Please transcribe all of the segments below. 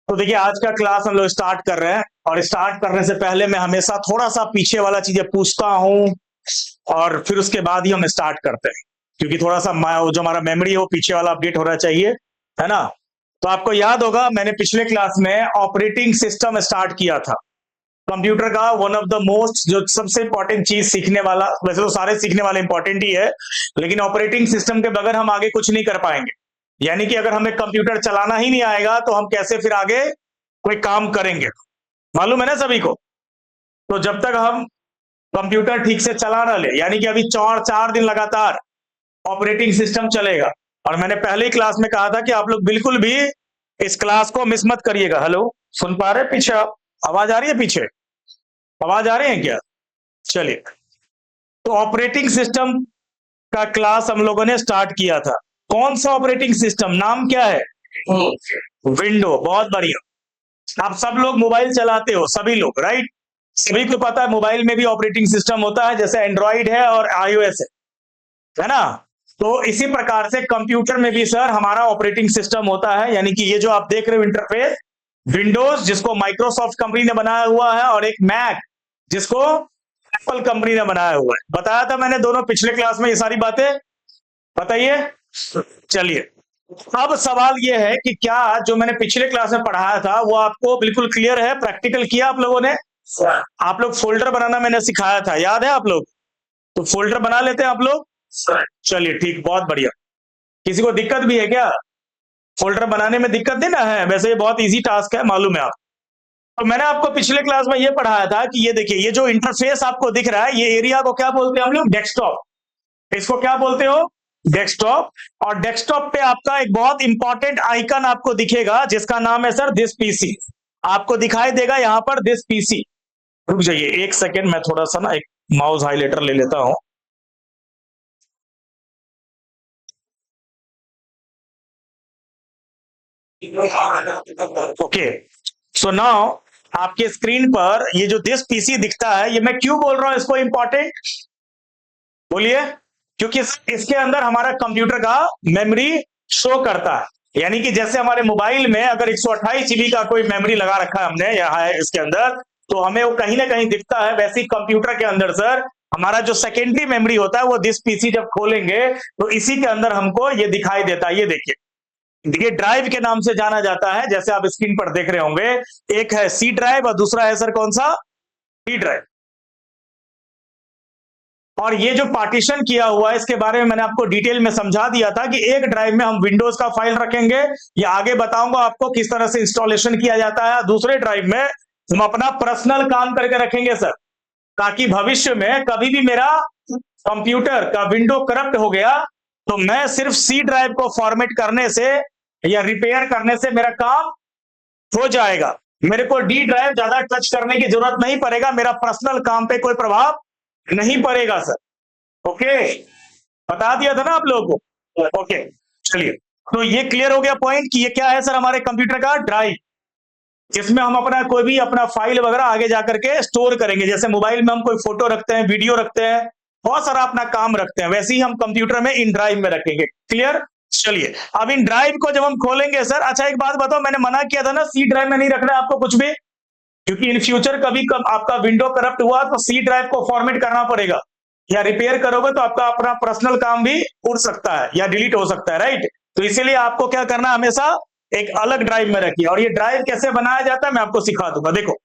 तो देखिए आज का क्लास हम लोग स्टार्ट कर रहे हैं और स्टार्ट करने से पहले मैं हमेशा थोड़ा सा पीछे वाला चीजें पूछता हूं और फिर उसके बाद ही हम स्टार्ट करते हैं, क्योंकि थोड़ा सा जो हमारा मेमोरी है वो पीछे वाला अपडेट होना चाहिए, है ना। तो आपको याद होगा मैंने पिछले क्लास में ऑपरेटिंग सिस्टम स्टार्ट किया था। कंप्यूटर का वन ऑफ द मोस्ट जो सबसे इंपॉर्टेंट चीज सीखने वाला, वैसे तो सारे सीखने वाले इंपॉर्टेंट ही है, लेकिन ऑपरेटिंग सिस्टम के बगैर हम आगे कुछ नहीं कर पाएंगे। यानी कि अगर हमें कंप्यूटर चलाना ही नहीं आएगा तो हम कैसे फिर आगे कोई काम करेंगे, मालूम है ना सभी को। तो जब तक हम कंप्यूटर ठीक से चला ना ले, यानी कि अभी 4 दिन लगातार ऑपरेटिंग सिस्टम चलेगा। और मैंने पहले ही क्लास में कहा था कि आप लोग बिल्कुल भी इस क्लास को मिस मत करिएगा। हेलो, सुन पा रहे पीछे? आप आवाज आ रही है? पीछे आवाज आ रही है क्या? चलिए, तो ऑपरेटिंग सिस्टम का क्लास हम लोगों ने स्टार्ट किया था। कौन सा ऑपरेटिंग सिस्टम, नाम क्या है? विंडो। बहुत बढ़िया। आप सब लोग मोबाइल चलाते हो, सभी लोग, राइट? सभी को पता है मोबाइल में भी ऑपरेटिंग सिस्टम होता है, जैसे एंड्रॉइड है और iOS है ना। तो इसी प्रकार से कंप्यूटर में भी सर हमारा ऑपरेटिंग सिस्टम होता है, यानी कि ये जो आप देख रहे हो इंटरफेस, विंडोज जिसको माइक्रोसॉफ्ट कंपनी ने बनाया हुआ है और एक मैक जिसको एप्पल कंपनी ने बनाया हुआ है। बताया था मैंने दोनों पिछले क्लास में ये सारी बातें, बताइए। चलिए, अब सवाल ये है कि क्या जो मैंने पिछले क्लास में पढ़ाया था वो आपको बिल्कुल क्लियर है? प्रैक्टिकल किया आप लोगों ने? आप लोग फोल्डर बनाना मैंने सिखाया था, याद है आप लोग? तो फोल्डर बना लेते हैं आप लोग? चलिए ठीक, बहुत बढ़िया। किसी को दिक्कत भी है क्या? फोल्डर बनाने में दिक्कत नहीं ना है? वैसे ये बहुत इजी टास्क है, मालूम है आप। तो मैंने आपको पिछले क्लास में ये पढ़ाया था कि ये देखिए, ये जो इंटरफेस आपको दिख रहा है, ये एरिया को क्या बोलते हैं हम लोग? डेस्कटॉप। इसको क्या बोलते हो? डेस्कटॉप। और डेस्कटॉप पे आपका एक बहुत इंपॉर्टेंट आइकन आपको दिखेगा जिसका नाम है सर दिस पीसी। आपको दिखाई देगा यहां पर दिस पीसी। रुक जाइए एक सेकेंड, मैं थोड़ा सा ना एक माउस हाइलाइटर ले लेता हूं। ओके, सो नाउ आपके स्क्रीन पर ये जो दिस पीसी दिखता है, ये मैं क्यों बोल रहा हूं इसको इंपॉर्टेंट? बोलिए। क्योंकि इसके अंदर हमारा कंप्यूटर का मेमोरी शो करता है। यानी कि जैसे हमारे मोबाइल में अगर 128 जीबी का कोई मेमोरी लगा रखा है हमने यहाँ है इसके अंदर, तो हमें वो कहीं ना कहीं दिखता है। वैसे ही कंप्यूटर के अंदर सर हमारा जो सेकेंडरी मेमोरी होता है वो दिस पीसी जब खोलेंगे तो इसी के अंदर हमको ये दिखाई देता है। ये देखिए, ये ड्राइव के नाम से जाना जाता है, जैसे आप स्क्रीन पर देख रहे होंगे। एक है सी ड्राइव और दूसरा है सर कौन सा? D drive. और ये जो पार्टीशन किया हुआ है इसके बारे में मैंने आपको डिटेल में समझा दिया था कि एक ड्राइव में हम विंडोज का फाइल रखेंगे, या आगे बताऊंगा आपको किस तरह से इंस्टॉलेशन किया जाता है। दूसरे ड्राइव में हम अपना पर्सनल काम करके रखेंगे सर, ताकि भविष्य में कभी भी मेरा कंप्यूटर का विंडो करप्ट हो गया तो मैं सिर्फ सी ड्राइव को फॉर्मेट करने से या रिपेयर करने से मेरा काम हो जाएगा। मेरे को डी ड्राइव ज्यादा टच करने की जरूरत नहीं पड़ेगा, मेरा पर्सनल काम पे कोई प्रभाव नहीं पड़ेगा सर। ओके, बता दिया था ना आप लोगों को। ओके, चलिए, तो ये क्लियर हो गया पॉइंट कि ये क्या है सर? हमारे कंप्यूटर का ड्राइव, जिसमें हम अपना कोई भी अपना फाइल वगैरह आगे जाकर के स्टोर करेंगे। जैसे मोबाइल में हम कोई फोटो रखते हैं, वीडियो रखते हैं, बहुत सारा अपना काम रखते हैं, वैसे ही हम कंप्यूटर में इन ड्राइव में रखेंगे। क्लियर? चलिए, अब इन ड्राइव को जब हम खोलेंगे सर, अच्छा एक बात बताओ, मैंने मना किया था ना सी ड्राइव में नहीं रखना आपको कुछ भी, क्योंकि इन फ्यूचर कभी आपका विंडो करप्ट हुआ तो सी ड्राइव को फॉर्मेट करना पड़ेगा, या रिपेयर करोगे तो आपका अपना पर्सनल काम भी उड़ सकता है या डिलीट हो सकता है, राइट? तो इसीलिए आपको क्या करना है, हमेशा एक अलग ड्राइव में रखिए। और ये ड्राइव कैसे बनाया जाता है मैं आपको सिखा दूंगा। देखो,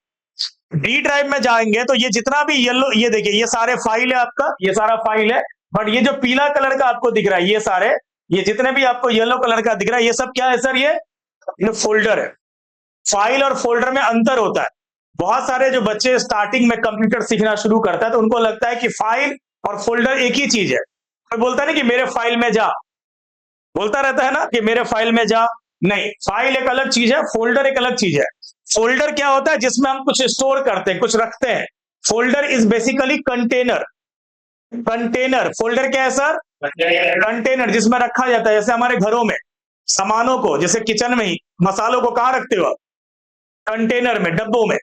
डी ड्राइव में जाएंगे तो ये जितना भी येलो, ये देखिए ये सारे फाइल है आपका, ये सारा फाइल है। बट ये जो पीला कलर का आपको दिख रहा है, ये सारे, ये जितने भी आपको येलो कलर का दिख रहा है, ये सब क्या है सर? ये फोल्डर है। फाइल और फोल्डर में अंतर होता है। बहुत सारे जो बच्चे स्टार्टिंग में कंप्यूटर सीखना शुरू करता है तो उनको लगता है कि फाइल और फोल्डर एक ही चीज है। कोई बोलता है ना कि मेरे फाइल में जा, बोलता रहता है ना कि मेरे फाइल में जा। नहीं, फाइल एक अलग चीज है, फोल्डर एक अलग चीज है। फोल्डर क्या होता है? जिसमें हम कुछ स्टोर करते हैं, कुछ रखते हैं। Folder is basically container. Container, folder क्या है सर? कंटेनर, जिसमें रखा जाता है। जैसे हमारे घरों में सामानों को, जैसे किचन में ही मसालों को कहां रखते हो? कंटेनर में, डब्बों में।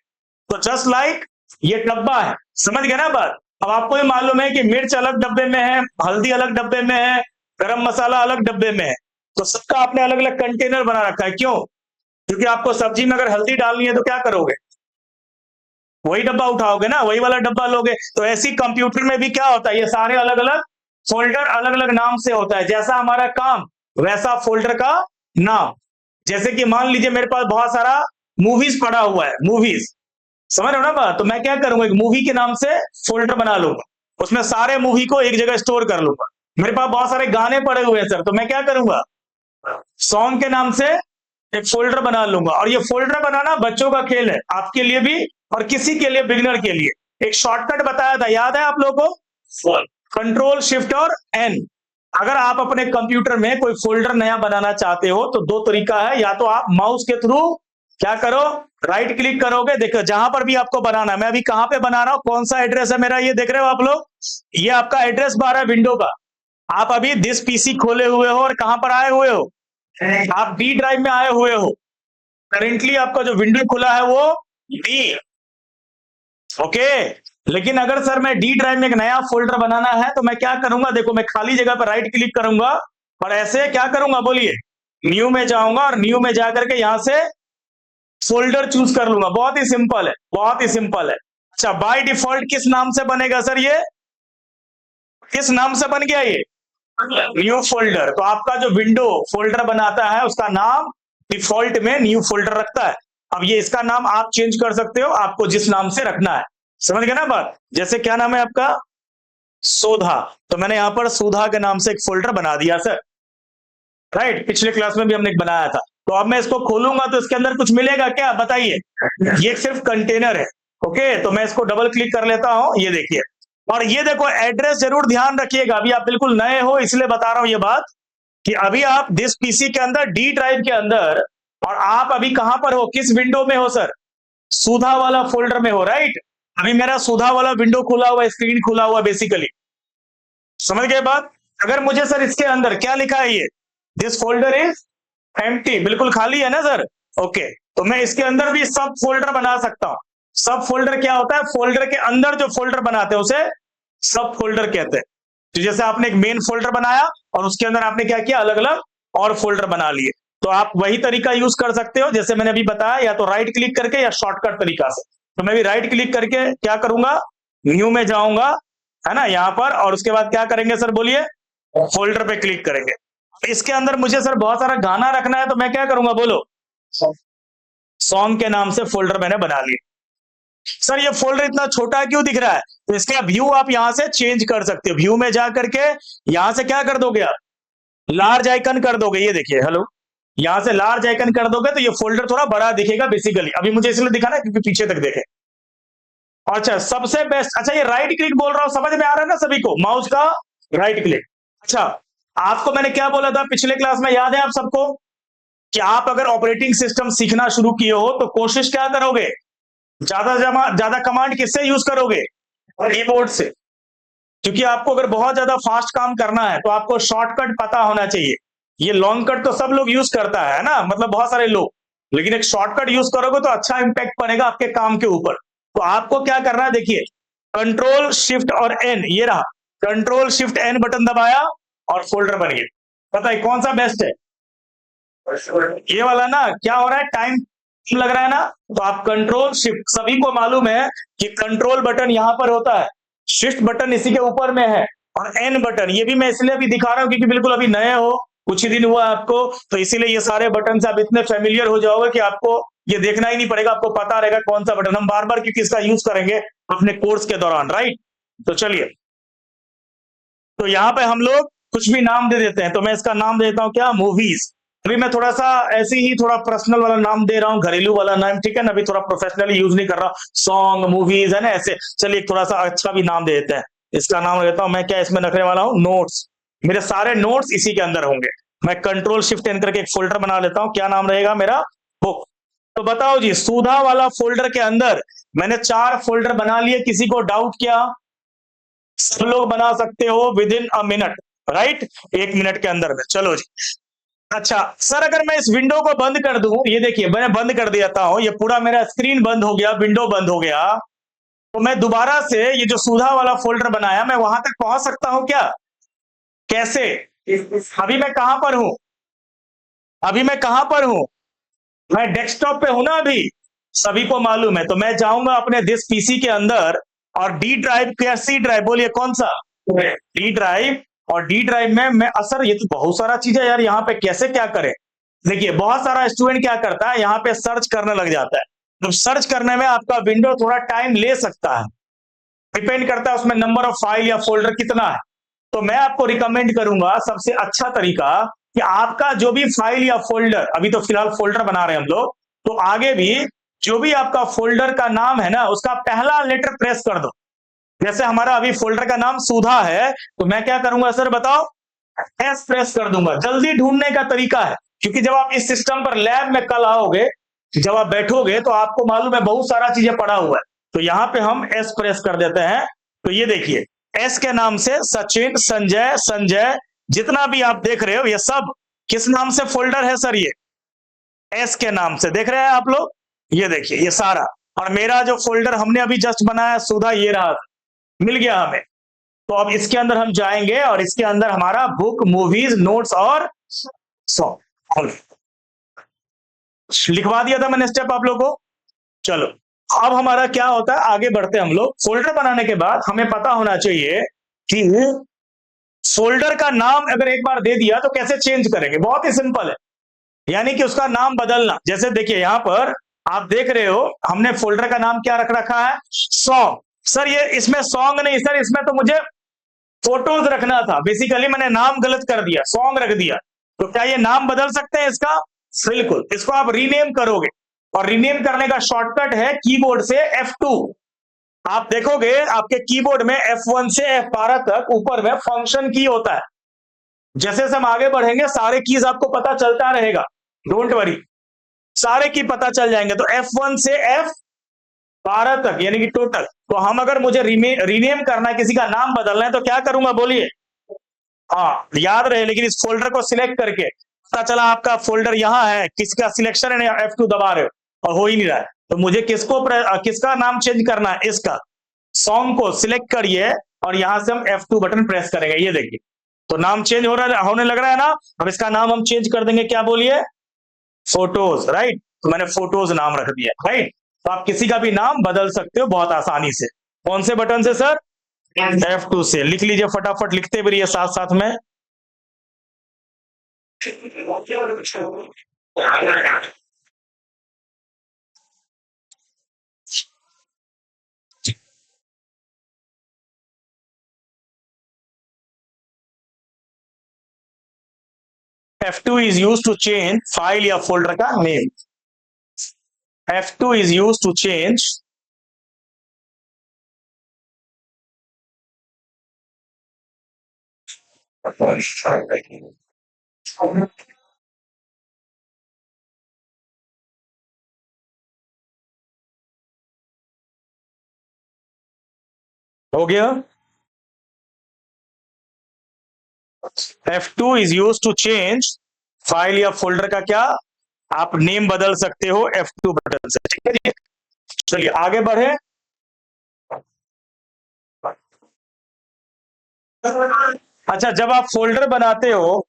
तो जस्ट लाइक ये डब्बा है, समझ गए ना बात? अब आपको ही मालूम है कि मिर्च अलग डब्बे में है, हल्दी अलग डब्बे में है, गरम मसाला अलग डब्बे में है, तो सबका आपने अलग अलग कंटेनर बना रखा है। क्यों? क्योंकि आपको सब्जी में अगर हल्दी डालनी है तो क्या करोगे, वही डब्बा उठाओगे ना, वही वाला डब्बा लोगे। तो ऐसी कंप्यूटर में भी क्या होता है, ये सारे अलग अलग फोल्डर अलग अलग नाम से होता है, जैसा हमारा काम वैसा फोल्डर का नाम। जैसे कि मान लीजिए मेरे पास बहुत सारा मूवीज पड़ा हुआ है, मूवीज, समझ रहे हो ना बात, तो मैं क्या करूंगा, एक मूवी के नाम से फोल्डर बना लूंगा, उसमें सारे मूवी को एक जगह स्टोर कर लूंगा। मेरे पास बहुत सारे गाने पड़े हुए हैं सर, तो मैं क्या करूंगा, सॉन्ग के नाम से एक फोल्डर बना लूंगा। और ये फोल्डर बनाना बच्चों का खेल है, आपके लिए भी और किसी के लिए, बिगिनर के लिए। एक शॉर्टकट बताया था, याद है आप लोगों को, कंट्रोल शिफ्ट और एन। अगर आप अपने कंप्यूटर में कोई फोल्डर नया बनाना चाहते हो तो दो तरीका है, या तो आप माउस के थ्रू क्या करो, राइट क्लिक करोगे, देखो जहां पर भी आपको बनाना है, मैं अभी कहां पे बना रहा हूं, कौन सा एड्रेस है मेरा, ये देख रहे हो आप लोग, ये आपका एड्रेस बार है विंडो का। आप अभी दिस पीसी खोले हुए हो और कहां पर आए हुए हो, आप डी ड्राइव में आए हुए हो। करेंटली आपका जो विंडो खुला है वो डी, ओके। लेकिन अगर सर मैं डी ड्राइव में एक नया फोल्डर बनाना है तो मैं क्या करूंगा, देखो मैं खाली जगह पर राइट क्लिक करूंगा और ऐसे क्या करूंगा बोलिए, न्यू में जाऊंगा और न्यू में जाकर के यहां से फोल्डर चूज कर लूंगा। बहुत ही सिंपल है, बहुत ही सिंपल है। अच्छा, बाय डिफॉल्ट किस नाम से बनेगा सर, ये किस नाम से बन गया, ये न्यू फोल्डर। तो आपका जो विंडो फोल्डर बनाता है उसका नाम डिफॉल्ट में न्यू फोल्डर रखता है। अब ये इसका नाम आप चेंज कर सकते हो, आपको जिस नाम से रखना है, समझ गए ना बात। जैसे क्या नाम है आपका, सोधा, तो मैंने यहां पर सुधा के नाम से एक फोल्डर बना दिया सर, राइट। पिछले क्लास में भी हमने एक बनाया था। तो अब मैं इसको खोलूंगा तो इसके अंदर कुछ मिलेगा क्या, बताइए, ये सिर्फ कंटेनर है, ओके। तो मैं इसको डबल क्लिक कर लेता हूं, ये देखिए। और ये देखो एड्रेस जरूर ध्यान रखिएगा, अभी आप बिल्कुल नए हो इसलिए बता रहा हूं ये बात, कि अभी आप दिस पीसी के अंदर डी ड्राइव के अंदर, और आप अभी कहां पर हो, किस विंडो में हो सर, सुधा वाला फोल्डर में हो, राइट। अभी मेरा सुधा वाला विंडो खुला हुआ, स्क्रीन खुला हुआ बेसिकली, समझ गए बात। अगर मुझे सर इसके अंदर क्या लिखा है, ये दिस फोल्डर इज एम्प्टी, बिल्कुल खाली है ना सर, ओके। तो मैं इसके अंदर भी सब फोल्डर बना सकता हूं। सब फोल्डर क्या होता है, फोल्डर के अंदर जो फोल्डर बनाते हैं उसे सब फोल्डर कहते हैं। तो जैसे आपने एक मेन फोल्डर बनाया और उसके अंदर आपने क्या किया, अलग अलग और फोल्डर बना लिए। तो आप वही तरीका यूज कर सकते हो जैसे मैंने अभी बताया, या तो राइट क्लिक करके या शॉर्टकट तरीका से। तो मैं भी राइट क्लिक करके क्या करूंगा, न्यू में जाऊंगा, है ना, यहां पर, और उसके बाद क्या करेंगे सर बोलिए, फोल्डर पे क्लिक करेंगे। इसके अंदर मुझे सर बहुत सारा गाना रखना है, तो मैं क्या करूंगा बोलो, सॉन्ग के नाम से फोल्डर मैंने बना लिया। सर ये फोल्डर इतना छोटा क्यों दिख रहा है, तो इसका व्यू आप यहां से चेंज कर सकते हो। व्यू में जाकर के यहां से क्या कर दोगे आप, लार्ज आइकन कर दोगे, ये देखिए, हेलो, यहां से लार्ज आइकन कर दोगे तो ये फोल्डर थोड़ा बड़ा दिखेगा बेसिकली। अभी मुझे इसलिए दिखाना है क्योंकि पीछे तक देखे। अच्छा, सबसे बेस्ट, अच्छा ये राइट क्लिक बोल रहा हूं, समझ में आ रहा है ना सभी को, माउस का राइट क्लिक। अच्छा, आपको मैंने क्या बोला था पिछले क्लास में, याद है आप सबको, कि आप अगर ऑपरेटिंग सिस्टम सीखना शुरू किए हो तो कोशिश क्या करोगे, ज्यादा कमांड किससे यूज करोगे, कीबोर्ड से। क्योंकि आपको अगर बहुत ज्यादा फास्ट काम करना है तो आपको शॉर्टकट पता होना चाहिए। ये लॉन्ग कट तो सब लोग यूज करता है ना, मतलब बहुत सारे लोग, लेकिन एक शॉर्टकट यूज करोगे तो अच्छा इंपैक्ट पड़ेगा आपके काम के ऊपर। तो आपको क्या करना है, देखिए, कंट्रोल शिफ्ट और एन, ये रहा, कंट्रोल शिफ्ट एन बटन दबाया और फोल्डर बन गया। बताइए कौन सा बेस्ट है, ये वाला ना। क्या हो रहा है, टाइम लग रहा है ना, तो आप कंट्रोल शिफ्ट, सभी को मालूम है कि कंट्रोल बटन यहां पर होता है, शिफ्ट बटन इसी के ऊपर में है, और एन बटन ये भी मैं इसलिए अभी दिखा रहा हूं क्योंकि बिल्कुल अभी नए हो, कुछ ही दिन हुआ आपको, तो इसीलिए ये सारे बटन से आप इतने फेमिलियर हो जाओगे कि आपको ये देखना ही नहीं पड़ेगा, आपको पता रहेगा कौन सा बटन। हम बार बार क्योंकि इसका यूज करेंगे अपने कोर्स के दौरान, राइट। तो चलिए, तो यहाँ पे हम लोग कुछ भी नाम दे देते हैं, तो मैं इसका नाम देता हूं क्या, मूवीज। अभी मैं थोड़ा सा ऐसे ही थोड़ा पर्सनल वाला नाम दे रहा हूँ, घरेलू वाला नाम, ठीक है ना, अभी थोड़ा प्रोफेशनली यूज नहीं कर रहा, सॉन्ग मूवीज है ना ऐसे। चलिए थोड़ा सा अच्छा भी नाम दे देते हैं, इसका नाम लेता हूं मैं, क्या इसमें रखने वाला हूँ, नोट्स। मेरे सारे नोट्स इसी के अंदर होंगे। मैं कंट्रोल शिफ्ट एन करके एक फोल्डर बना लेता हूँ, क्या नाम रहेगा मेरा, बुक। तो बताओ जी, सुधा वाला फोल्डर के अंदर मैंने 4 फोल्डर बना लिए, किसी को डाउट क्या, सब लोग बना सकते हो with in a minute, right, 1 minute के अंदर में। चलो जी, अच्छा सर, अगर मैं इस विंडो को बंद कर दूं, ये देखिए मैंने बंद कर देता हूं, ये पूरा मेरा स्क्रीन बंद हो गया, विंडो बंद हो गया, तो मैं दोबारा से ये जो सुधा वाला फोल्डर बनाया, मैं वहां तक पहुंच सकता हूं क्या, कैसे, अभी मैं कहां पर हूं, अभी मैं कहां पर हूं, मैं डेस्कटॉप पे हूं ना अभी, सभी को मालूम है। तो मैं जाऊंगा अपने दिस पीसी के अंदर, और डी ड्राइव क्या सी ड्राइव, बोलिए कौन सा, डी ड्राइव। और डी ड्राइव में मैं असर, ये तो बहुत सारा चीज है यार, यहाँ पे कैसे क्या करें। देखिए बहुत सारा स्टूडेंट क्या करता है, यहाँ पे सर्च करने लग जाता है। तो सर्च करने में आपका विंडो थोड़ा टाइम ले सकता है, डिपेंड करता है उसमें नंबर ऑफ फाइल या फोल्डर कितना है। तो मैं आपको रिकमेंड करूंगा सबसे अच्छा तरीका कि आपका जो भी फाइल या फोल्डर, अभी तो फिलहाल फोल्डर बना रहे हैं हम लोग, तो आगे भी जो भी आपका फोल्डर का नाम है ना, उसका पहला लेटर प्रेस कर दो। जैसे हमारा अभी फोल्डर का नाम सुधा है, तो मैं क्या करूंगा सर बताओ, एस प्रेस कर दूंगा। जल्दी ढूंढने का तरीका है, क्योंकि जब आप इस सिस्टम पर लैब में कल आओगे, जब आप बैठोगे तो आपको मालूम है बहुत सारा चीजें पड़ा हुआ है। तो यहाँ पे हम एस प्रेस कर देते हैं। तो ये देखिए एस के नाम से सचिन, संजय, संजय, जितना भी आप देख रहे हो ये सब किस नाम से फोल्डर है सर, ये एस के नाम से देख रहे हैं आप लोग। ये देखिए ये सारा, और मेरा जो फोल्डर हमने अभी जस्ट बनाया सुधा, ये रहा, मिल गया हमें। तो अब इसके अंदर हम जाएंगे और इसके अंदर हमारा बुक, मूवीज, नोट्स और सॉन्ग लिखवा दिया था मैंने स्टेप आप लोगों को। चलो अब हमारा क्या होता है, आगे बढ़ते हम लोग। फोल्डर बनाने के बाद हमें पता होना चाहिए कि फोल्डर का नाम अगर एक बार दे दिया तो कैसे चेंज करेंगे। बहुत ही सिंपल है, यानी कि उसका नाम बदलना। जैसे देखिए यहां पर आप देख रहे हो हमने फोल्डर का नाम क्या रख रखा है, सॉन्ग। सर ये इसमें सॉन्ग नहीं सर, इसमें तो मुझे फोटोज रखना था। बेसिकली मैंने नाम गलत कर दिया, सॉन्ग रख दिया। तो क्या ये नाम बदल सकते हैं इसका, बिल्कुल। इसको आप रीनेम करोगे, और रीनेम करने का शॉर्टकट है कीबोर्ड से F2। आप देखोगे आपके कीबोर्ड में F1 से F12 तक ऊपर में फंक्शन की होता है। जैसे जैसे हम आगे बढ़ेंगे सारे कीज आपको पता चलता रहेगा, डोंट वरी, सारे की पता चल जाएंगे। तो F1 से F12 तक यानी कि टोटल। तो हम अगर मुझे रीनेम करना है, किसी का नाम बदलना है, तो क्या करूंगा बोलिए, हाँ याद रहे, लेकिन इस फोल्डर को सिलेक्ट करके, पता चला आपका फोल्डर यहाँ है, किसका सिलेक्शन है, F2 दबा रहे हो और हो ही नहीं रहा है, तो मुझे किसका नाम चेंज करना है, इसका सॉन्ग को सिलेक्ट करिए और यहां से हम F2 बटन प्रेस करेंगे। ये देखिए तो नाम चेंज होने लग रहा है ना। अब इसका नाम हम चेंज कर देंगे, क्या बोलिए, फोटोज, राइट। तो मैंने फोटोज नाम रख दिया, राइट। तो आप किसी का भी नाम बदल सकते हो बहुत आसानी से। कौन से बटन से सर, F2 से। लिख लीजिए फटाफट, लिखते भी रहिए साथ साथ में। F2 is used to change file या फोल्डर का name. F2 is used to change हो गया। F2 is used to change file या फोल्डर का क्या, आप नेम बदल सकते हो F2 बटन से, ठीक है जी। चलिए आगे बढ़े। अच्छा जब आप फोल्डर बनाते हो,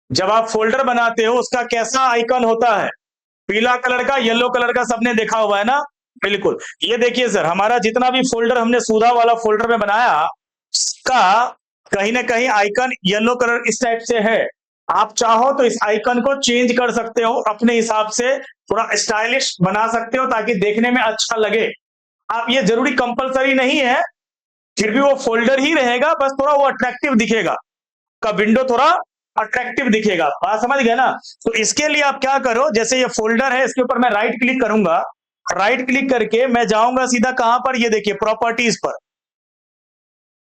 जब आप फोल्डर बनाते हो उसका कैसा आइकन होता है, पीला कलर का, येलो कलर का, सबने देखा हुआ है ना, बिल्कुल। ये देखिए सर हमारा जितना भी फोल्डर हमने सुधा वाला फोल्डर में बनाया, उसका कहीं ना कहीं आइकन येलो कलर इस टाइप से है। आप चाहो तो इस आइकन को चेंज कर सकते हो अपने हिसाब से, थोड़ा स्टाइलिश बना सकते हो ताकि देखने में अच्छा लगे। आप ये जरूरी कंपलसरी नहीं है, फिर भी वो फोल्डर ही रहेगा, बस थोड़ा वो अट्रैक्टिव दिखेगा, का विंडो थोड़ा अट्रैक्टिव दिखेगा। बात समझ गए ना। तो इसके लिए आप क्या करो, जैसे ये फोल्डर है इसके ऊपर मैं राइट क्लिक करूंगा, राइट क्लिक करके मैं जाऊंगा सीधा कहां पर, ये देखिए प्रॉपर्टीज पर।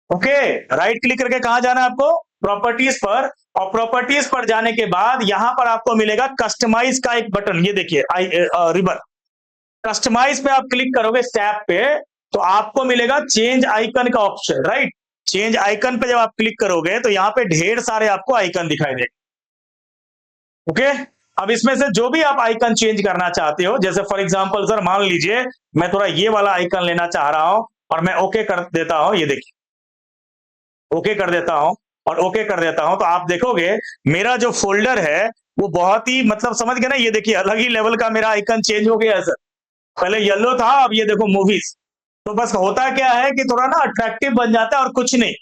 ओके राइट क्लिक करके कहां जाना है आपको, प्रॉपर्टीज पर। और प्रॉपर्टीज पर जाने के बाद यहां पर आपको मिलेगा कस्टमाइज का एक बटन, ये देखिए रिबन। कस्टमाइज पे आप क्लिक करोगे इस टैब पे, तो आपको मिलेगा चेंज आइकन का ऑप्शन, राइट। चेंज आइकन पे जब आप क्लिक करोगे तो यहाँ पे ढेर सारे आपको आइकन दिखाई देंगे। ओके अब इसमें से जो भी आप आइकन चेंज करना चाहते हो, जैसे फॉर एग्जांपल सर मान लीजिए मैं थोड़ा ये वाला आइकन लेना चाह रहा हूं, और मैं ओके कर देता हूं, ये देखिए ओके कर देता हूं और ओके कर देता हूं, तो आप देखोगे मेरा जो फोल्डर है वो बहुत ही मतलब समझ गए ना, ये देखिए अलग ही लेवल का मेरा आइकन चेंज हो गया है सर। पहले येलो था, अब ये देखो मूवीज। तो बस होता क्या है कि थोड़ा ना अट्रैक्टिव बन जाता है और कुछ नहीं,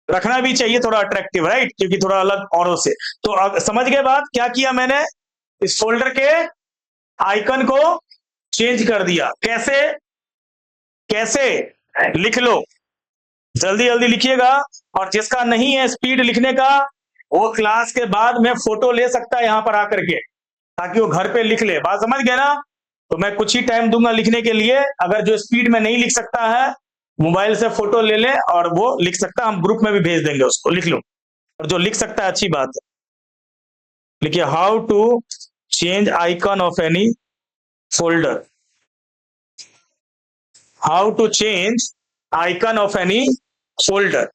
रखना भी चाहिए थोड़ा अट्रैक्टिव, राइट, क्योंकि थोड़ा अलग औरों से। तो अब समझ गए बात, क्या किया मैंने, इस फोल्डर के आइकन को चेंज कर दिया। कैसे, कैसे, लिख लो, जल्दी जल्दी लिखिएगा। और जिसका नहीं है स्पीड लिखने का, वो क्लास के बाद में फोटो ले सकता है यहां पर आकर के, ताकि वो घर पे लिख ले। बात समझ गए ना? तो मैं कुछ ही टाइम दूंगा लिखने के लिए। अगर जो स्पीड में नहीं लिख सकता है, मोबाइल से फोटो ले ले और वो लिख सकता है, हम ग्रुप में भी भेज देंगे उसको, लिख लो। और जो लिख सकता है अच्छी बात है, लिखिए how to change icon of any folder. How to change icon of any folder.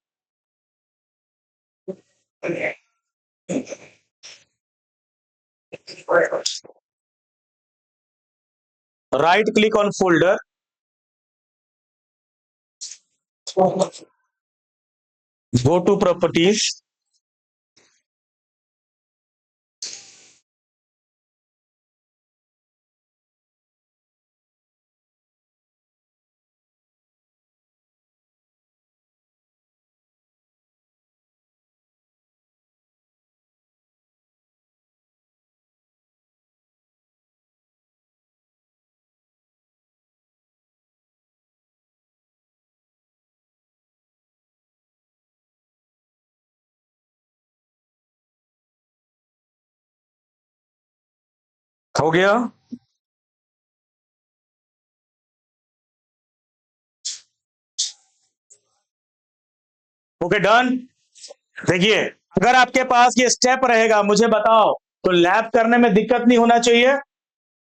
Right click on folder, go to properties, हो गया। Okay done. देखिए, अगर आपके पास ये स्टेप रहेगा, मुझे बताओ, तो लैब करने में दिक्कत नहीं होना चाहिए।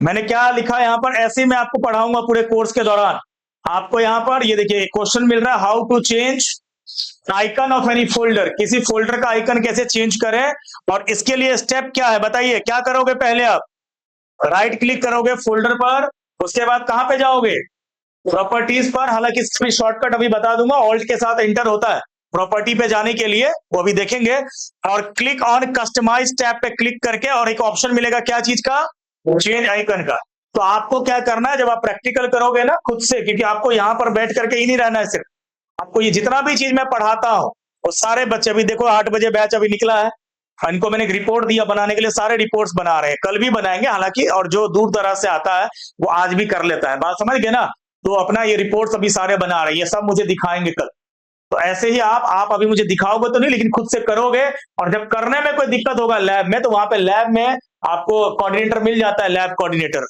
मैंने क्या लिखा यहां पर, ऐसे ही मैं आपको पढ़ाऊंगा पूरे कोर्स के दौरान। आपको यहां पर ये देखिए क्वेश्चन मिल रहा है, how to change icon of any folder, किसी फोल्डर का आइकन कैसे चेंज करें। और इसके लिए स्टेप क्या है बताइए, क्या करोगे पहले आप, राइट क्लिक करोगे फोल्डर पर, उसके बाद कहां पे जाओगे, प्रॉपर्टीज पर। हालांकि इसमें शॉर्टकट अभी बता दूंगा, ऑल्ट के साथ एंटर होता है प्रॉपर्टी पे जाने के लिए, वो अभी देखेंगे। और क्लिक ऑन कस्टमाइज टैब पे क्लिक करके, और एक ऑप्शन मिलेगा क्या चीज का, चेंज आइकन का। तो आपको क्या करना है, जब आप प्रैक्टिकल करोगे ना खुद से, क्योंकि आपको यहां पर बैठ करके ही नहीं रहना है सिर्फ, आपको ये जितना भी चीज मैं पढ़ाता हूँ, वो सारे बच्चे, अभी देखो 8 बजे बैच अभी निकला है, इनको मैंने एक रिपोर्ट दिया बनाने के लिए, सारे रिपोर्ट्स बना रहे हैं, कल भी बनाएंगे हालांकि, और जो दूर दराज से आता है वो आज भी कर लेता है। बात समझ गए ना? तो अपना ये रिपोर्ट्स अभी सारे बना रहे हैं, ये सब मुझे दिखाएंगे कल। तो ऐसे ही आप अभी मुझे दिखाओगे तो नहीं, लेकिन खुद से करोगे। और जब करने में कोई दिक्कत होगा लैब में, तो वहां पे लैब में आपको कोऑर्डिनेटर मिल जाता है, लैब कोऑर्डिनेटर,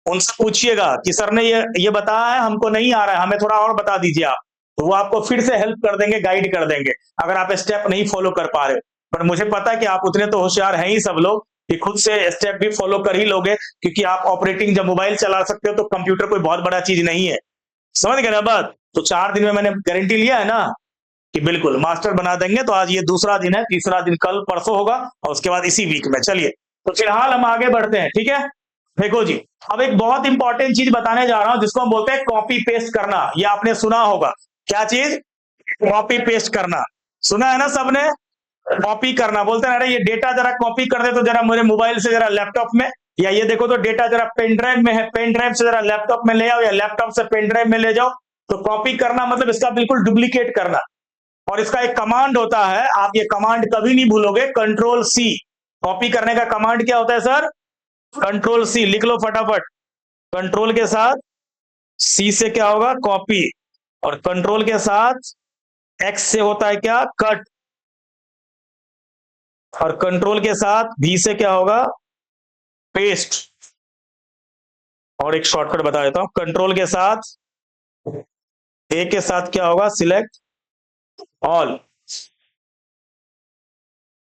उनसे पूछिएगा कि सर ने ये बताया है, हमको नहीं आ रहा है, हमें थोड़ा और बता दीजिए आप। तो वो आपको फिर से हेल्प कर देंगे, गाइड कर देंगे, अगर आप स्टेप नहीं फॉलो कर पा रहे हो। पर मुझे पता है कि आप उतने तो होशियार हैं ही सब लोग, कि खुद से स्टेप भी फॉलो कर ही लोगे, क्योंकि आप ऑपरेटिंग जब मोबाइल चला सकते हो, तो कंप्यूटर कोई बहुत बड़ा चीज नहीं है। समझ गए ना बात? तो 4 दिन में मैंने गारंटी लिया है ना कि बिल्कुल मास्टर बना देंगे। तो आज ये दूसरा दिन है, तीसरा दिन कल परसों होगा, और उसके बाद इसी वीक में। चलिए, तो फिलहाल हम आगे बढ़ते हैं, ठीक है। देखो जी, अब एक बहुत इंपॉर्टेंट चीज बताने जा रहा हूं, जिसको हम बोलते हैं कॉपी पेस्ट करना। ये आपने सुना होगा, क्या चीज, कॉपी पेस्ट करना। सुना है ना सबने, कॉपी करना बोलते हैं, अरे ये डेटा जरा कॉपी कर दे तो जरा मेरे मोबाइल से जरा लैपटॉप में, या ये देखो तो डेटा जरा पेन ड्राइव में है, पेन ड्राइव से जरा लैपटॉप में ले आओ, या लैपटॉप से पेन ड्राइव में ले जाओ। तो कॉपी करना मतलब इसका बिल्कुल डुप्लीकेट करना। और इसका एक कमांड होता है, आप ये कमांड कभी नहीं भूलोगे, कंट्रोल सी। कॉपी करने का कमांड क्या होता है सर, कंट्रोल सी, लिख लो फटाफट। कंट्रोल के साथ सी से क्या होगा, कॉपी। और कंट्रोल के साथ एक्स से होता है क्या, कट। और कंट्रोल के साथ भी से क्या होगा, पेस्ट। और एक शॉर्टकट बता देता हूं, कंट्रोल के साथ ए के साथ क्या होगा, सिलेक्ट ऑल।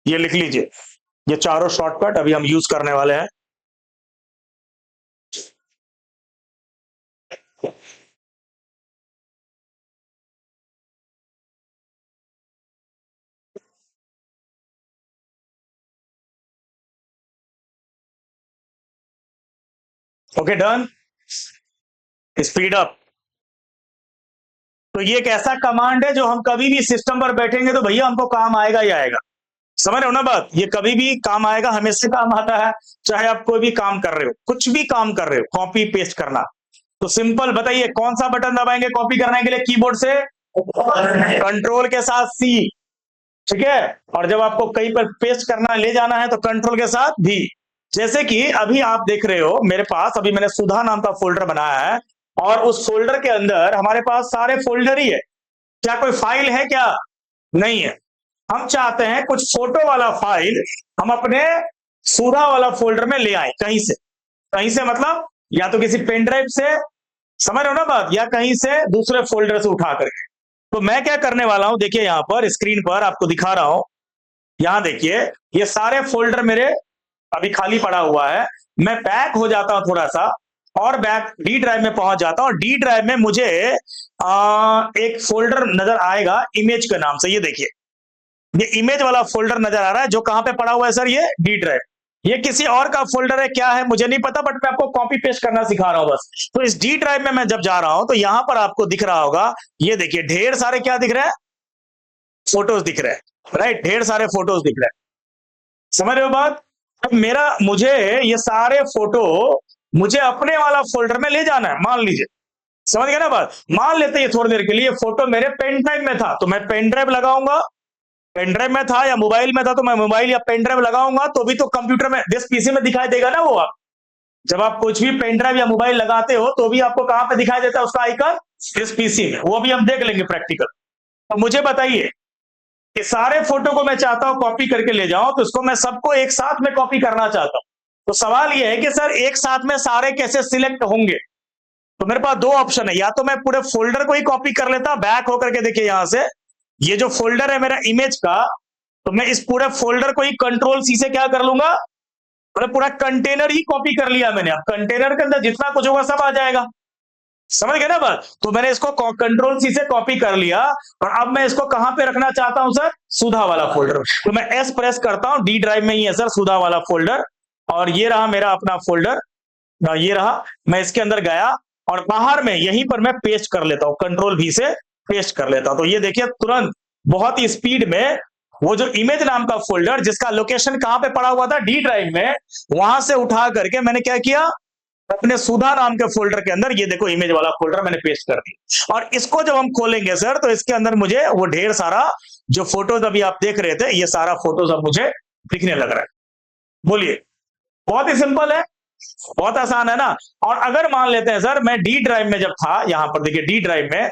ये लिख लीजिए, ये चारों शॉर्टकट अभी हम यूज करने वाले हैं। Okay done, speed up. तो ये एक ऐसा कमांड है जो हम कभी भी सिस्टम पर बैठेंगे तो भैया हमको काम आएगा ही आएगा। समझ रहे हो ना बात? ये कभी भी काम आएगा, हमेशा काम आता है, चाहे आप कोई भी काम कर रहे हो, कुछ भी काम कर रहे हो, कॉपी पेस्ट करना। तो सिंपल बताइए कौन सा बटन दबाएंगे कॉपी करने के लिए कीबोर्ड से? कंट्रोल के साथ सी, ठीक है। और जब आपको कहीं पर पेस्ट करना ले जाना है तो कंट्रोल के साथ भी। जैसे कि अभी आप देख रहे हो मेरे पास, अभी मैंने सुधा नाम का फोल्डर बनाया है और उस फोल्डर के अंदर हमारे पास सारे फोल्डर ही है। क्या कोई फाइल है क्या? नहीं है। हम चाहते हैं कुछ फोटो वाला फाइल हम अपने सुधा वाला फोल्डर में ले आए कहीं से। कहीं से मतलब या तो किसी पेन ड्राइव से, समझ रहे हो ना बात, या कहीं से दूसरे फोल्डर से उठा करके। तो मैं क्या करने वाला हूं, देखिए यहां पर स्क्रीन पर आपको दिखा रहा हूं। यहां देखिए ये सारे फोल्डर मेरे अभी खाली पड़ा हुआ है। मैं बैक हो जाता हूं थोड़ा सा और बैक डी ड्राइव में पहुंच जाता हूं। डी ड्राइव में मुझे एक फोल्डर नजर आएगा इमेज के नाम से। ये देखिए ये इमेज वाला फोल्डर नजर आ रहा है जो कहां पे पड़ा हुआ है सर? ये डी ड्राइव। ये किसी और का फोल्डर है क्या है मुझे नहीं पता, बट मैं आपको कॉपी पेस्ट करना सिखा रहा हूं बस। तो इस डी ड्राइव में मैं जब जा रहा हूं तो यहां पर आपको दिख रहा होगा, ये देखिए ढेर सारे क्या दिख रहे हैं? फोटोज दिख रहे हैं, राइट? ढेर सारे फोटोज दिख रहे हैं, समझ रहे हो बात? अब मुझे ये सारे फोटो मुझे अपने वाला फोल्डर में ले जाना है, मान लीजिए, समझ गए ना बात? मान लेते हैं थोड़ी देर के लिए फोटो मेरे पेन ड्राइव में था तो मैं पेन ड्राइव लगाऊंगा, पेन ड्राइव में था या मोबाइल में था तो मैं मोबाइल या पेन ड्राइव लगाऊंगा, तो भी तो कंप्यूटर में दिस पीसी में दिखाई देगा ना वो। आप जब आप कुछ भी पेन ड्राइव या मोबाइल लगाते हो तो भी आपको कहां पे दिखाई देता है उसका आइकन? दिस पीसी में। वो भी हम देख लेंगे प्रैक्टिकल। तो मुझे बताइए कि सारे फोटो को मैं चाहता हूं कॉपी करके ले जाऊं, तो इसको मैं सबको एक साथ में कॉपी करना चाहता हूं। तो सवाल यह है कि सर एक साथ में सारे कैसे सिलेक्ट होंगे? तो मेरे पास दो ऑप्शन है, या तो मैं पूरे फोल्डर को ही कॉपी कर लेता बैक होकर के, देखिए यहां से ये जो फोल्डर है मेरा इमेज का, तो मैं इस पूरे फोल्डर को ही कंट्रोल सी से क्या कर लूंगा, मतलब पूरा कंटेनर ही कॉपी कर लिया मैंने। अब कंटेनर के अंदर जितना कुछ होगा सब आ जाएगा, समझ गए ना बात? तो मैंने इसको कंट्रोल सी से कॉपी कर लिया और अब मैं इसको कहां पे रखना चाहता हूं सर? सुधा वाला फोल्डर। तो मैं एस प्रेस करता हूं, डी ड्राइव में ही है सर सुधा वाला फोल्डर, और ये रहा मेरा अपना फोल्डर, ये रहा। मैं इसके अंदर गया और बाहर में यहीं पर मैं पेस्ट कर लेता हूं, कंट्रोल भी से पेस्ट कर लेता हूं। तो ये देखिए तुरंत बहुत ही स्पीड में वो जो इमेज नाम का फोल्डर जिसका लोकेशन कहां पे पड़ा हुआ था? डी ड्राइव में, वहां से उठा करके मैंने क्या किया, अपने सुधा नाम के फोल्डर के अंदर ये देखो इमेज वाला फोल्डर मैंने पेस्ट कर दिया। और इसको जब हम खोलेंगे सर तो इसके अंदर मुझे वो ढेर सारा जो फोटोज अभी आप देख रहे थे, ये सारा फोटोज अब मुझे दिखने लग रहा है। बोलिए, बहुत ही सिंपल है, बहुत आसान है ना? और अगर मान लेते हैं सर मैं डी ड्राइव में जब था, यहां पर देखिए डी ड्राइव में,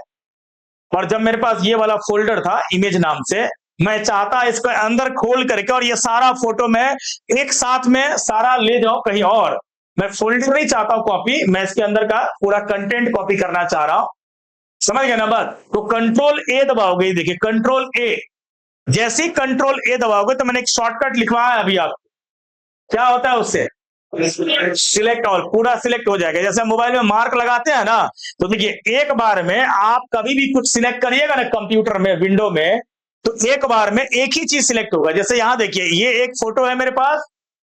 और जब मेरे पास ये वाला फोल्डर था इमेज नाम से, मैं चाहता इसको अंदर खोल करके और ये सारा फोटो मैं एक साथ में सारा ले जाऊं कहीं और। मैं फोल्डर नहीं चाहता हूं कॉपी, मैं इसके अंदर का पूरा कंटेंट कॉपी करना चाह रहा हूं, समझ गए ना बात? तो कंट्रोल ए दबाओगे, देखिए कंट्रोल ए, जैसे ही कंट्रोल ए दबाओगे तो मैंने एक शॉर्टकट लिखवाया अभी आपको, क्या होता है उससे? सिलेक्ट ऑल, पूरा सिलेक्ट हो जाएगा। जैसे मोबाइल में मार्क लगाते हैं ना, तो देखिए एक बार में आप कभी भी कुछ सिलेक्ट करिएगा ना कंप्यूटर में, विंडो में, तो एक बार में एक ही चीज सिलेक्ट होगा। जैसे यहां देखिए ये एक फोटो है मेरे पास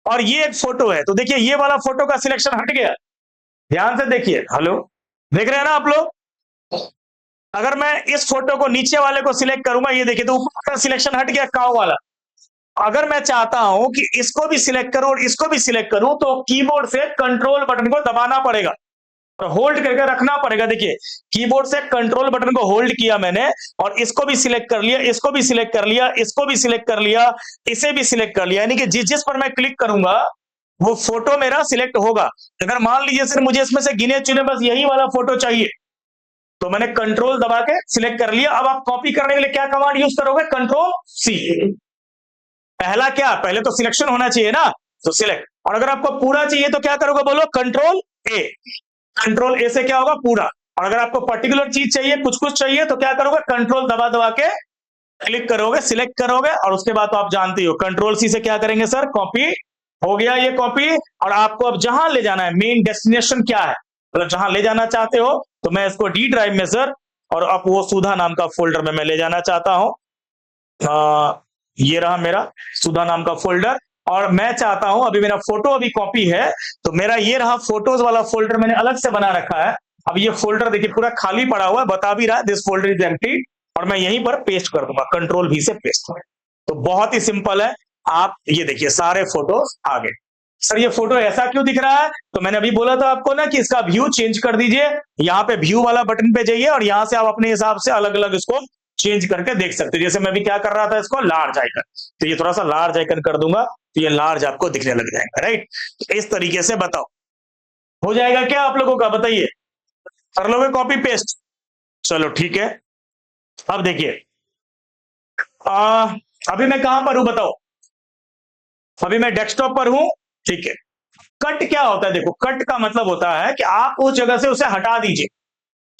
और ये एक फोटो है, तो देखिए ये वाला फोटो का सिलेक्शन हट गया। ध्यान से देखिए, हेलो, देख रहे हैं ना आप लोग? अगर मैं इस फोटो को नीचे वाले को सिलेक्ट करूंगा, ये देखिए तो ऊपर का सिलेक्शन हट गया काऊ वाला। अगर मैं चाहता हूं कि इसको भी सिलेक्ट करूं और इसको भी सिलेक्ट करूं तो कीबोर्ड से कंट्रोल बटन को दबाना पड़ेगा और होल्ड करके रखना पड़ेगा। देखिए कीबोर्ड से कंट्रोल बटन को होल्ड किया मैंने और इसको भी सिलेक्ट कर लिया, इसको भी सिलेक्ट कर लिया, इसको भी सिलेक्ट कर लिया, इसे भी सिलेक्ट कर लिया, यानी कि जिस जिस पर मैं क्लिक करूंगा वो फोटो मेरा सिलेक्ट होगा। अगर मान लीजिए सर मुझे इसमें से गिने चुने बस यही वाला फोटो चाहिए, तो मैंने कंट्रोल दबा के सिलेक्ट कर लिया। अब आप कॉपी करने के लिए क्या कमांड यूज करोगे? Control C. पहला क्या, पहले तो सिलेक्शन होना चाहिए ना, तो सिलेक्ट। और अगर आपको पूरा चाहिए तो क्या करोगे? बोलो कंट्रोल ए। कंट्रोल ए से क्या होगा? पूरा। और अगर आपको पर्टिकुलर चीज चाहिए, कुछ कुछ चाहिए, तो क्या करोगे? कंट्रोल दबा दबा के क्लिक करोगे, सिलेक्ट करोगे, और उसके बाद तो आप जानते हो कंट्रोल सी से क्या करेंगे सर? कॉपी हो गया ये कॉपी। और आपको अब जहां ले जाना है, मेन डेस्टिनेशन क्या है, मतलब जहां ले जाना चाहते हो, तो मैं इसको डी ड्राइव में सर, और अब वो सुधा नाम का फोल्डर में मैं ले जाना चाहता हूं। ये रहा मेरा सुधा नाम का फोल्डर, और मैं चाहता हूं अभी मेरा फोटो अभी कॉपी है, तो मेरा ये रहा फोटोज वाला फोल्डर मैंने अलग से बना रखा है। अब ये फोल्डर देखिए पूरा खाली पड़ा हुआ है, बता भी रहा है दिस फोल्डर इज एम्प्टी, और मैं यहीं पर पेस्ट कर दूंगा, कंट्रोल भी से पेस्ट। तो बहुत ही सिंपल है। आप ये देखिए सारे फोटोज आ गए। सर ये फोटो ऐसा क्यों दिख रहा है? तो मैंने अभी बोला था आपको ना कि इसका व्यू चेंज कर दीजिए। यहाँ पे व्यू वाला बटन पे जाइए और यहां से आप अपने हिसाब से अलग अलग इसको चेंज करके देख सकते हो। जैसे मैं अभी क्या कर रहा था, इसको लार्ज आइकन, तो ये थोड़ा सा लार्ज आइकन कर दूंगा तो ये लार्ज आपको दिखने लग जाएगा, राइट। तो इस तरीके से बताओ हो जाएगा क्या आप लोगों का, बताइए कर लोगे कॉपी पेस्ट? चलो ठीक है। अब देखिए अभी मैं कहां पर हूं बताओ? अभी मैं डेस्कटॉप पर हूं, ठीक है। कट क्या होता है? देखो कट का मतलब होता है कि आप उस जगह से उसे हटा दीजिए।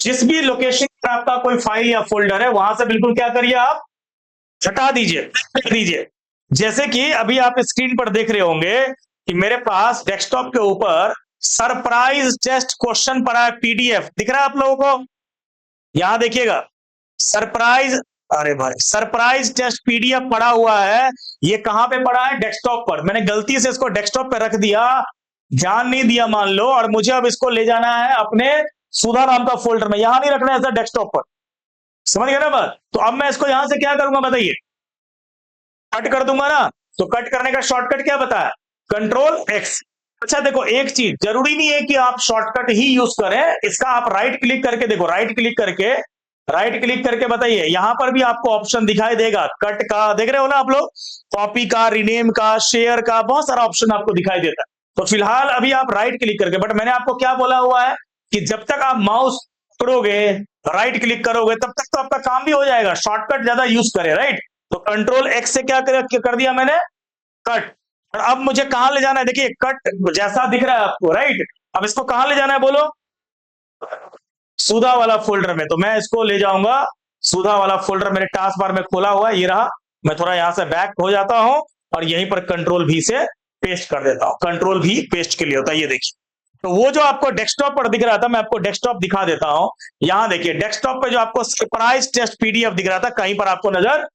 जिस भी लोकेशन पर आपका कोई फाइल या फोल्डर है वहां से बिल्कुल क्या करिए, आप हटा दीजिए, कर दीजिए। जैसे कि अभी आप स्क्रीन पर देख रहे होंगे कि मेरे पास डेस्कटॉप के ऊपर सरप्राइज टेस्ट क्वेश्चन पड़ा है, पीडीएफ दिख रहा है आप लोगों को? यहां देखिएगा सरप्राइज, अरे भाई सरप्राइज टेस्ट पीडीएफ पड़ा हुआ है। ये कहां पे पड़ा है? डेस्कटॉप पर। मैंने गलती से इसको डेस्कटॉप पे रख दिया, ध्यान नहीं दिया मान लो, और मुझे अब इसको ले जाना है अपने सुधा नाम का फोल्डर में। यहां नहीं रखना है सर डेस्कटॉप पर, समझ गए ना बात? तो अब मैं इसको यहां से क्या करूंगा बताइए? कट कर दूंगा ना। तो कट करने का शॉर्टकट क्या बताया? Control x. अच्छा देखो एक चीज, जरूरी नहीं है कि आप शॉर्टकट ही यूज करें, इसका आप राइट क्लिक करके देखो, राइट क्लिक करके बताइए, यहां पर भी आपको ऑप्शन दिखाई देगा कट का, देख रहे हो ना आप लोग? कॉपी का, रिनेम का, शेयर का, बहुत सारा ऑप्शन आपको दिखाई देता है। तो फिलहाल अभी आप राइट क्लिक करके, बट मैंने आपको क्या बोला हुआ है कि जब तक आप माउस पकड़ोगे, राइट क्लिक करोगे, तब तक तो आपका काम भी हो जाएगा। शॉर्टकट ज्यादा यूज करें, राइट। तो कंट्रोल एक्स से क्या कर दिया मैंने? कट। और अब मुझे कहां ले जाना है? देखिए कट जैसा दिख रहा है आपको, राइट। अब इसको कहां ले जाना है बोलो? सुधा वाला फोल्डर में। तो मैं इसको ले जाऊंगा सुधा वाला फोल्डर, मेरे टास्क बार में खोला हुआ है, ये रहा। मैं थोड़ा यहां से बैक हो जाता हूं और यहीं पर कंट्रोल भी से पेस्ट कर देता हूं। कंट्रोल भी पेस्ट के लिए होता है, ये देखिए। तो वो जो आपको डेस्कटॉप पर दिख रहा था, मैं आपको डेस्कटॉप दिखा देता हूं। यहां देखिए डेस्कटॉप पे जो आपको सरप्राइज टेस्ट पीडीएफ दिख रहा था, कहीं पर आपको नजर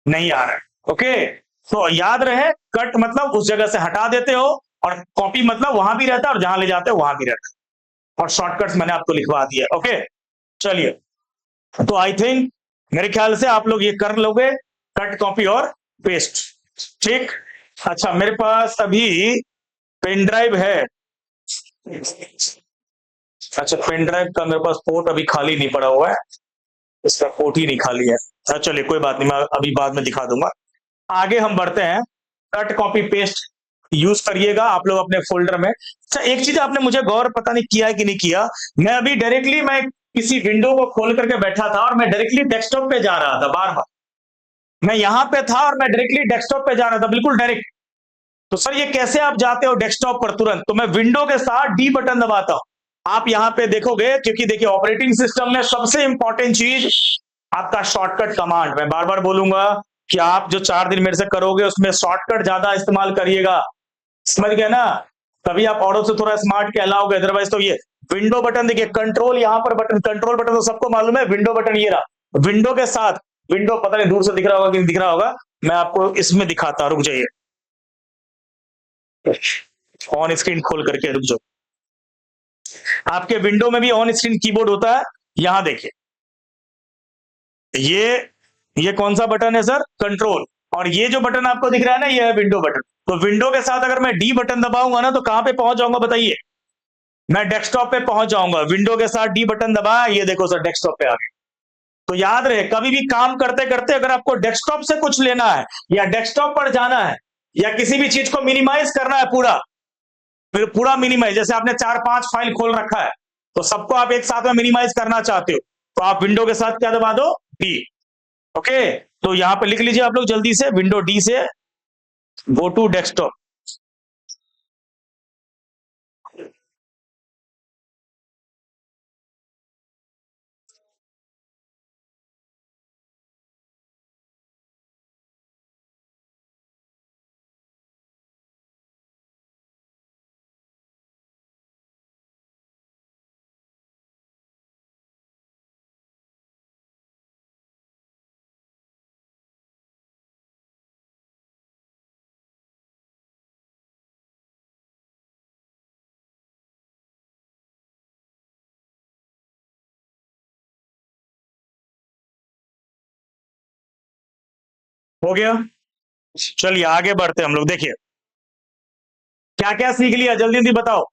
नहीं आ रहा है। ओके, तो याद रहे कट मतलब उस जगह से हटा देते हो, और कॉपी मतलब वहां भी रहता है और जहां ले जाते हो वहां भी रहता है। और शॉर्टकट्स मैंने आपको लिखवा दिया। ओके चलिए, तो आई थिंक मेरे ख्याल से आप लोग ये कर लोगे, कट कॉपी और पेस्ट, ठीक। अच्छा मेरे पास अभी पेन ड्राइव है। अच्छा पेन ड्राइव का मेरे पास पोर्ट अभी खाली नहीं पड़ा हुआ है, इसका पोर्ट ही नहीं खाली है। अच्छा चलिए कोई बात नहीं, मैं अभी बाद में दिखा दूंगा। आगे हम बढ़ते हैं। कट कॉपी पेस्ट यूज करिएगा आप लोग अपने फोल्डर में। अच्छा एक चीज आपने मुझे गौर पता नहीं किया है कि नहीं किया, मैं अभी डायरेक्टली मैं किसी विंडो को खोल करके बैठा था और मैं डायरेक्टली डेस्कटॉप पे जा रहा था, बार बार मैं यहां पे था और मैं डायरेक्टली डेस्कटॉप पे जा रहा था, बिल्कुल डायरेक्ट। तो सर ये कैसे आप जाते हो डेस्कटॉप पर तुरंत? तो मैं विंडो के साथ डी बटन दबाता हूं। आप यहां पे देखोगे, क्योंकि देखिए ऑपरेटिंग सिस्टम में सबसे इंपॉर्टेंट चीज आपका शॉर्टकट कमांड। मैं बार बार बोलूंगा कि आप जो 4 दिन मेरे से करोगे उसमें शॉर्टकट ज्यादा इस्तेमाल करिएगा, समझ गए ना? तभी आप औरों से थोड़ा स्मार्ट कहलाओगे, अदरवाइज तो ये विंडो बटन देखिए, कंट्रोल यहां पर बटन, कंट्रोल बटन तो सबको मालूम है, विंडो बटन ये रहा। विंडो के साथ, विंडो पता नहीं दूर से दिख रहा होगा कि नहीं दिख रहा होगा, मैं आपको इसमें दिखाता, रुक जाइए, ऑन स्क्रीन खोल करके रुक जाओ। आपके विंडो में भी ऑन स्क्रीन कीबोर्ड होता है, यहां देखिए ये कौन सा बटन है सर? कंट्रोल। और ये जो बटन आपको दिख रहा है ना, ये है विंडो बटन। तो विंडो के साथ अगर मैं डी बटन दबाऊंगा ना, तो कहां पे पहुंच जाऊंगा बताइए? मैं डेस्कटॉप पे पहुंच जाऊंगा। विंडो के साथ डी बटन दबाया, ये देखो सर डेस्कटॉप पे आ गया। तो याद रहे कभी भी काम करते करते अगर आपको डेस्कटॉप से कुछ लेना है, या डेस्कटॉप पर जाना है, या किसी भी चीज को मिनिमाइज करना है पूरा, फिर पूरा मिनिमाइज, जैसे आपने 4-5 फाइल खोल रखा है तो सबको आप एक साथ में मिनिमाइज करना चाहते हो, तो आप विंडो के साथ क्या दबा दो? डी। ओके, तो यहां पे लिख लीजिए आप लोग जल्दी से, विंडो डी से गो टू डेस्कटॉप। हो गया? चलिए आगे बढ़ते हैं हम लोग। देखिए क्या क्या सीख लिया, जल्दी जल्दी बताओ।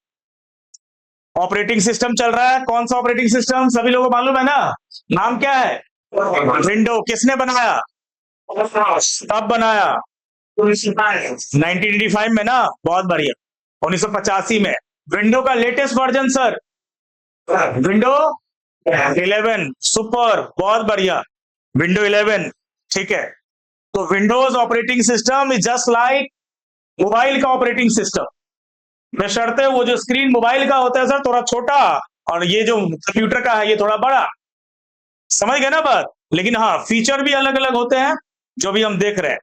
ऑपरेटिंग सिस्टम चल रहा है, कौन सा ऑपरेटिंग सिस्टम सभी लोगों को मालूम है ना? नाम क्या है? विंडो। किसने बनाया? कब बनाया? 1985 में ना, बहुत बढ़िया। 1985 में। विंडो का latest version sir? Window 11। Super, बहुत बढ़िया। विंडो 11, ठीक है। तो Windows operating system is just like mobile का ऑपरेटिंग सिस्टम, बशर्ते वो जो स्क्रीन मोबाइल का होता है सर थोड़ा छोटा, और ये जो कंप्यूटर का है ये थोड़ा बड़ा। समझ गए ना बात? लेकिन हाँ, फीचर भी अलग अलग होते हैं जो भी हम देख रहे हैं,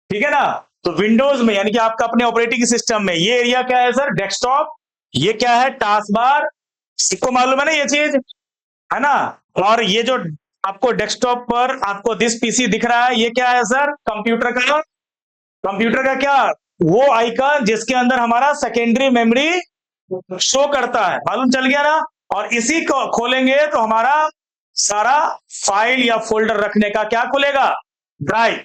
ठीक है ना? तो विंडोज में यानी कि आपका अपने ऑपरेटिंग सिस्टम में ये एरिया क्या है सर? डेस्कटॉप। ये क्या है? Task bar. सबको मालूम है ना ये चीज, है ना? और ये जो आपको डेस्कटॉप पर आपको दिस पीसी दिख रहा है, ये क्या है सर? कंप्यूटर का। कंप्यूटर का क्या? वो आइकन जिसके अंदर हमारा सेकेंडरी मेमोरी शो करता है, मालूम चल गया ना? और इसी को खोलेंगे तो हमारा सारा फाइल या फोल्डर रखने का क्या खुलेगा? Drive.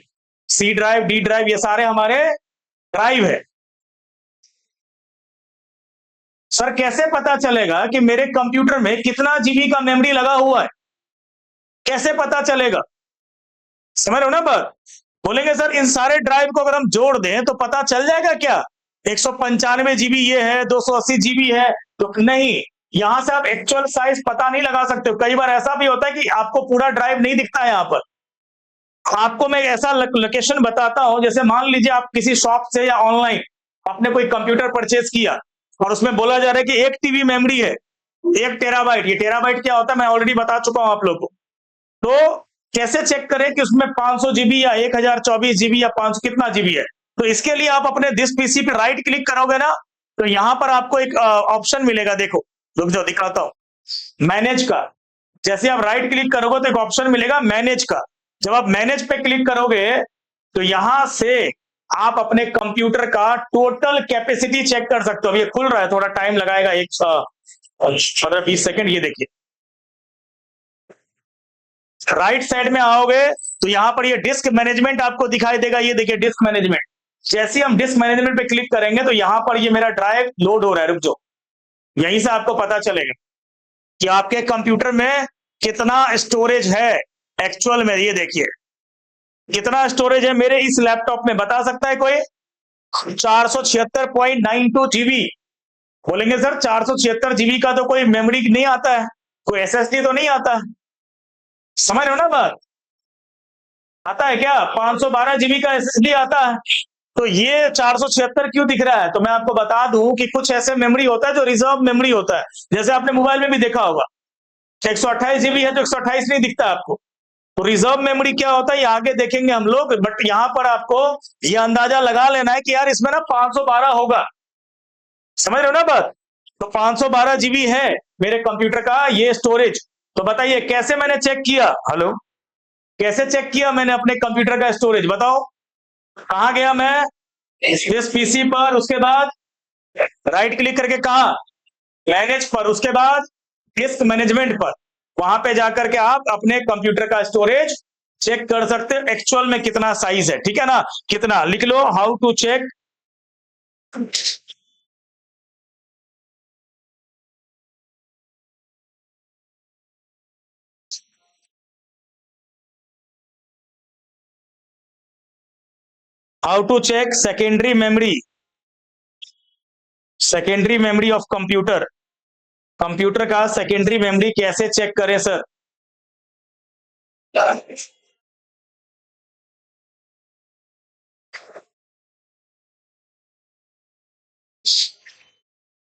C drive, D drive, ये सारे हमारे ड्राइव है। सर कैसे पता चलेगा कि मेरे कंप्यूटर में कितना जीबी का मेमोरी लगा हुआ है? कैसे पता चलेगा? समझ रहे हो ना बात? बोलेंगे सर इन सारे ड्राइव को अगर हम जोड़ दें तो पता चल जाएगा क्या 195 जीबी ये है, 280 जीबी है? तो नहीं, यहां से आप एक्चुअल साइज पता नहीं लगा सकते हो। कई बार ऐसा भी होता है कि आपको पूरा ड्राइव नहीं दिखता है यहां पर। आपको मैं ऐसा लोकेशन बताता हूं, जैसे मान लीजिए आप किसी शॉप से या ऑनलाइन आपने कोई कंप्यूटर परचेज किया और उसमें बोला जा रहा है कि 1 टीबी मेमोरी है, 1 टेराबाइट। ये टेराबाइट क्या होता है मैं ऑलरेडी बता चुका हूं आप लोगों को। तो कैसे चेक करें कि उसमें 500 जीबी या 1024 जीबी या 500 कितना जीबी है? तो इसके लिए आप अपने दिस पीसी पे राइट क्लिक करोगे ना, तो यहां पर आपको एक ऑप्शन मिलेगा, देखो रुक जाओ दिखाता हूं। मैनेज का। जैसे आप राइट क्लिक करोगे तो एक ऑप्शन मिलेगा मैनेज का। जब आप मैनेज पे क्लिक करोगे तो यहां से आप अपने कंप्यूटर का टोटल कैपेसिटी चेक कर सकते हो। अब ये खुल रहा है, थोड़ा टाइम लगाएगा, 15-20 सेकेंड। ये देखिए राइट साइड में आओगे तो यहां पर ये डिस्क मैनेजमेंट आपको दिखाई देगा। ये देखिए डिस्क मैनेजमेंट। जैसे हम डिस्क मैनेजमेंट पे क्लिक करेंगे तो यहां पर ये मेरा ड्राइव लोड हो रहा है। रुक जाओ, यहीं से आपको पता चलेगा कि आपके कंप्यूटर में कितना स्टोरेज है एक्चुअल में। ये देखिए कितना स्टोरेज है मेरे इस लैपटॉप में, बता सकता है कोई? 476.92 जीबी। बोलेंगे सर 476 जीबी का तो कोई मेमोरी नहीं आता है, कोई एसएसडी तो नहीं आता है। समझ रहे हो ना बात? आता है क्या? 512 जीबी का एसएसडी आता है। तो ये 476 क्यों दिख रहा है? तो मैं आपको बता दूं कि कुछ ऐसे मेमोरी होता है जो रिजर्व मेमोरी होता है। जैसे आपने मोबाइल में भी देखा होगा 128 जीबी है तो 128 नहीं दिखता आपको। तो रिजर्व मेमोरी क्या होता है ये आगे देखेंगे हम लोग, बट यहां पर आपको ये अंदाजा लगा लेना है कि यार इसमें ना 512 होगा। समझ रहे हो ना बात? तो 512 जीबी है मेरे कंप्यूटर का ये स्टोरेज। तो बताइए कैसे मैंने चेक किया? हेलो, कैसे चेक किया मैंने अपने कंप्यूटर का स्टोरेज? बताओ कहां गया मैं? इस पीसी पर, उसके बाद राइट क्लिक करके कहा? मैनेज पर, उसके बाद डिस्क मैनेजमेंट पर। वहां पे जाकर के आप अपने कंप्यूटर का स्टोरेज चेक कर सकते हो एक्चुअल में कितना साइज है, ठीक है ना? कितना लिख लो, how to check secondary memory. Secondary memory of computer. Computer का सेकेंडरी मेमोरी कैसे चेक करें सर?